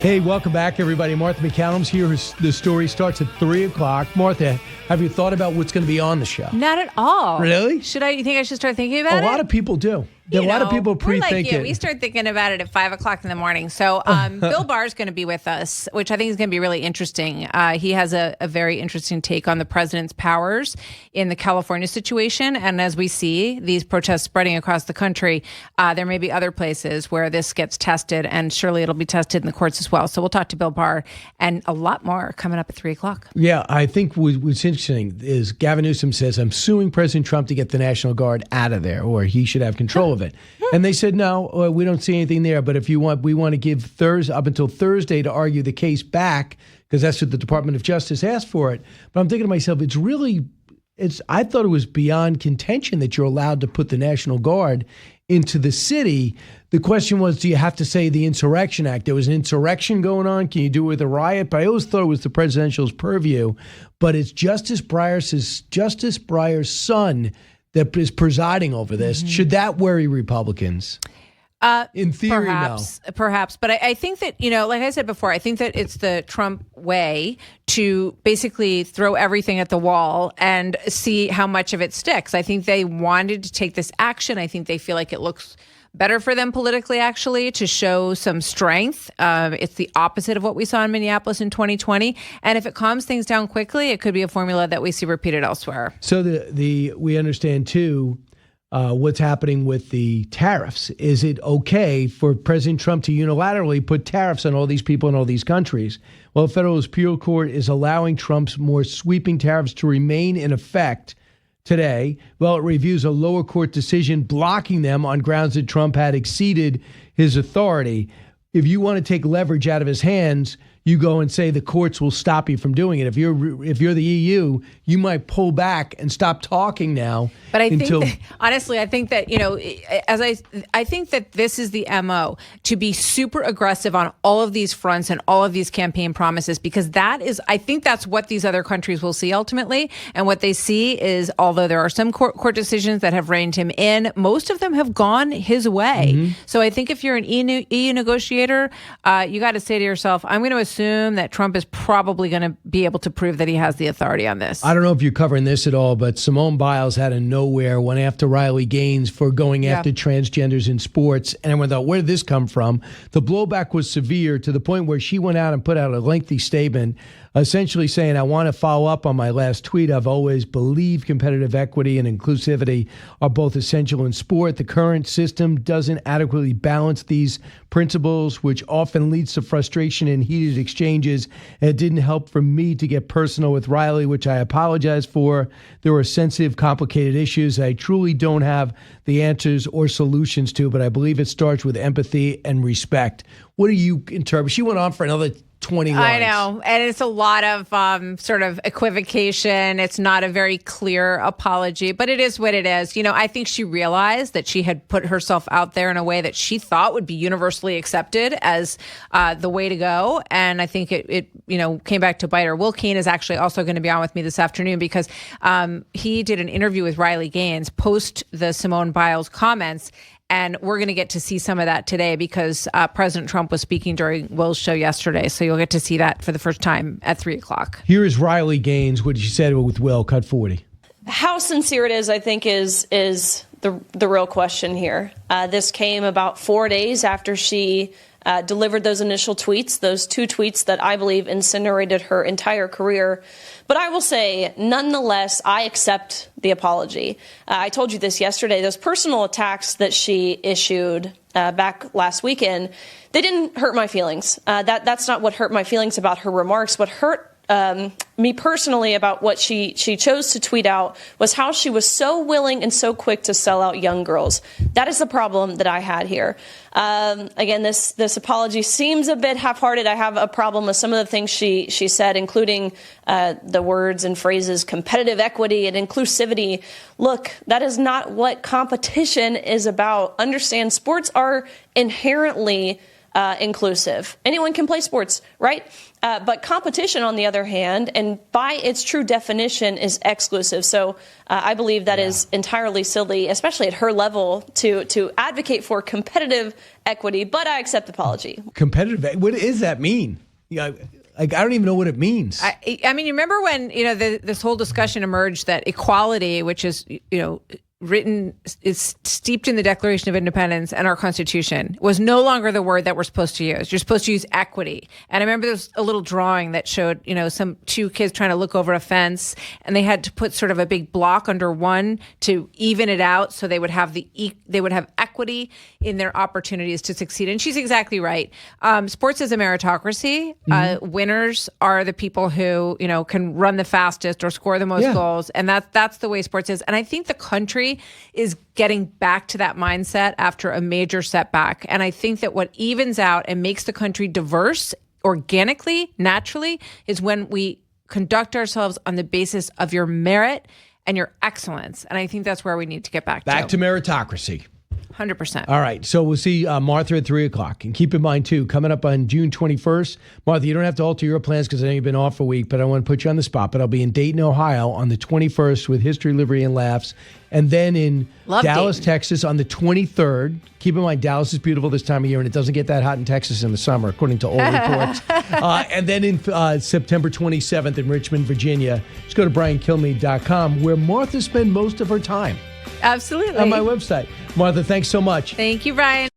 Hey, welcome back, everybody. Martha McCallum's here. The story starts at 3 o'clock. Martha, have you thought about what's going to be on the show? Not at all. Really? You think I should start thinking about it? A lot of people do. A lot of people pre-think it. We start thinking about it at 5 o'clock in the morning. So Bill Barr is going to be with us, which I think is going to be really interesting. He has a very interesting take on the president's powers in the California situation. And as we see these protests spreading across the country, there may be other places where this gets tested, and surely it'll be tested in the courts as well. So we'll talk to Bill Barr and a lot more coming up at 3 o'clock. Yeah, I think what's interesting is Gavin Newsom says, I'm suing President Trump to get the National Guard out of there, or he should have control of it. And they said, no, we don't see anything there. But if you want, we want to give Thursday up until Thursday to argue the case back, because that's what the Department of Justice asked for it. But I'm thinking to myself, I thought it was beyond contention that you're allowed to put the National Guard into the city. The question was, do you have to say the Insurrection Act? There was an insurrection going on. Can you do it with a riot? But I always thought it was the presidential's purview. But it's Justice Breyer's son that is presiding over this. Mm-hmm. Should that worry Republicans? In theory, perhaps. But I think that, like I said before, I think that it's the Trump way to basically throw everything at the wall and see how much of it sticks. I think they wanted to take this action. I think they feel like it looks better for them politically, actually, to show some strength. It's the opposite of what we saw in Minneapolis in 2020. And if it calms things down quickly, it could be a formula that we see repeated elsewhere. So we understand, too, what's happening with the tariffs. Is it okay for President Trump to unilaterally put tariffs on all these people in all these countries? Well, a federal appeal court is allowing Trump's more sweeping tariffs to remain in effect today. Well, it reviews a lower court decision blocking them on grounds that Trump had exceeded his authority. If you want to take leverage out of his hands, you go and say the courts will stop you from doing it. If you're the EU, you might pull back and stop talking now. But I think that, honestly, I think that, I think that this is the MO, to be super aggressive on all of these fronts and all of these campaign promises, because I think that's what these other countries will see ultimately. And what they see is, although there are some court decisions that have reined him in, most of them have gone his way. Mm-hmm. So I think if you're an EU negotiator, you got to say to yourself, I'm going to assume that Trump is probably going to be able to prove that he has the authority on this. I don't know if you're covering this at all, but Simone Biles had a nowhere, went after Riley Gaines for going after transgenders in sports. And everyone thought, where did this come from? The blowback was severe to the point where she went out and put out a lengthy statement essentially saying, I want to follow up on my last tweet. I've always believed competitive equity and inclusivity are both essential in sport. The current system doesn't adequately balance these principles, which often leads to frustration and heated exchanges. And it didn't help for me to get personal with Riley, which I apologize for. There were sensitive, complicated issues I truly don't have the answers or solutions to, but I believe it starts with empathy and respect. What do you interpret? She went on for another 20 lines. I know. And it's a lot of sort of equivocation. It's not a very clear apology, but it is what it is. I think she realized that she had put herself out there in a way that she thought would be universally accepted as the way to go. And I think it came back to bite her. Will Keane is actually also going to be on with me this afternoon because he did an interview with Riley Gaines post the Simone Biles comments. And we're going to get to see some of that today because President Trump was speaking during Will's show yesterday. So you'll get to see that for the first time at 3 o'clock. Here is Riley Gaines, what she said with Will, cut 40. How sincere it is, I think, is the real question here. This came about 4 days after she delivered those initial tweets, those two tweets that I believe incinerated her entire career. But I will say, nonetheless, I accept the apology. I told you this yesterday. Those personal attacks that she issued back last weekend, they didn't hurt my feelings. That's not what hurt my feelings about her remarks. What hurt me personally about what she chose to tweet out was how she was so willing and so quick to sell out young girls. That is the problem that I had here. Again, this apology seems a bit half-hearted. I have a problem with some of the things she said, including the words and phrases competitive equity and inclusivity. Look, that is not what competition is about. Understand, sports are inherently inclusive. Anyone can play sports, right? But competition, on the other hand, and by its true definition, is exclusive. So I believe that is entirely silly, especially at her level, to advocate for competitive equity. But I accept the apology. Competitive? What does that mean? Yeah, I don't even know what it means. I mean, you remember when this whole discussion emerged that equality, which is is steeped in the Declaration of Independence and our Constitution, was no longer the word that we're supposed to use. You're supposed to use equity. And I remember there was a little drawing that showed, some two kids trying to look over a fence, and they had to put sort of a big block under one to even it out, so they would have equity in their opportunities to succeed. And she's exactly right. Sports is a meritocracy. Winners are the people who can run the fastest or score the most goals, and that's the way sports is. And I think the country is getting back to that mindset after a major setback. And I think that what evens out and makes the country diverse organically, naturally, is when we conduct ourselves on the basis of your merit and your excellence. And I think that's where we need to get back to. Back to meritocracy. 100%. All right. So we'll see Martha at 3 o'clock. And keep in mind, too, coming up on June 21st, Martha, you don't have to alter your plans because I know you've been off a week, but I want to put you on the spot. But I'll be in Dayton, Ohio on the 21st with History, Liberty, and Laughs. And then in Dallas, Dayton, Texas on the 23rd. Keep in mind, Dallas is beautiful this time of year, and it doesn't get that hot in Texas in the summer, according to all reports. And then in September 27th in Richmond, Virginia. Just go to briankilmeade.com, where Martha spends most of her time. Absolutely. On my website. Martha, thanks so much. Thank you, Brian.